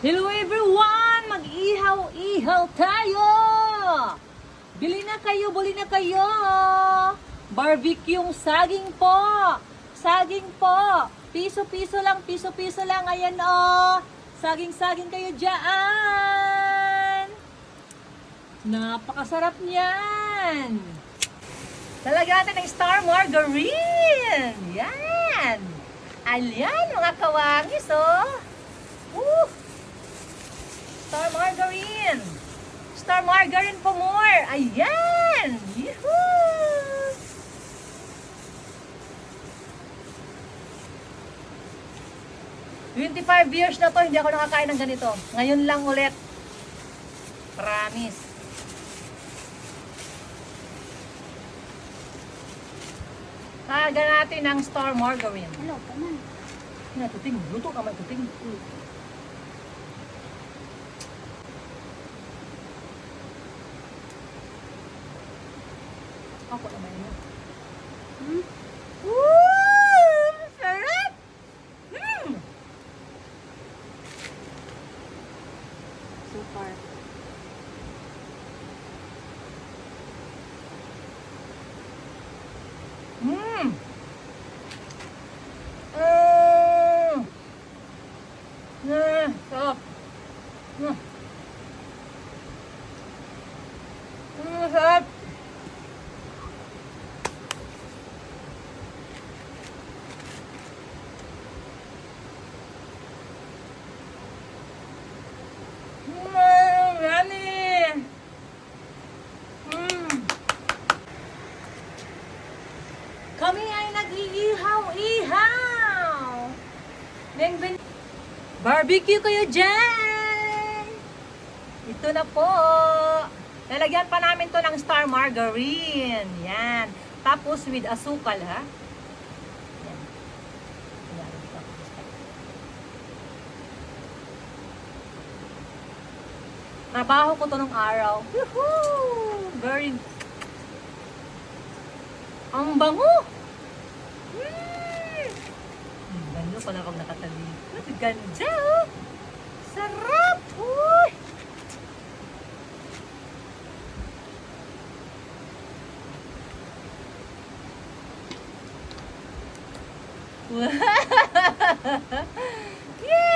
Hello everyone! Mag-ihaw-ihaw tayo! Bili na kayo! Barbecue saging po! Saging po! Piso-piso lang, ayan o! Saging-saging kayo dyan! Napakasarap niyan! Talagyan natin ng star margarine! Yan! Ayan mga kawangis oh! Star margarine! Star margarine po more! Ayan! Yehoo! "25 years na to, hindi ako nakakain ng ganito. Ngayon lang ulit. Promise. Lagyan natin ng star margarine. Hello, kaman. Yan, tuting. Luto ka man, tuting. Ako naman yun. Woo! Sarap! Super. Sarap. Sarap. Yummy. Kami ay nag-iihaw-ihaw. Barbecue kayo dyan! Ito na po. Lalagyan pa namin to ng star margarine. Yan. Tapos with asukal, ha? Yan. Trabaho ko to nung araw. Woohoo! Very... Ang bango! Ganyo pala pag nakatali. Ganda oh! Sarap! Uy! Yay!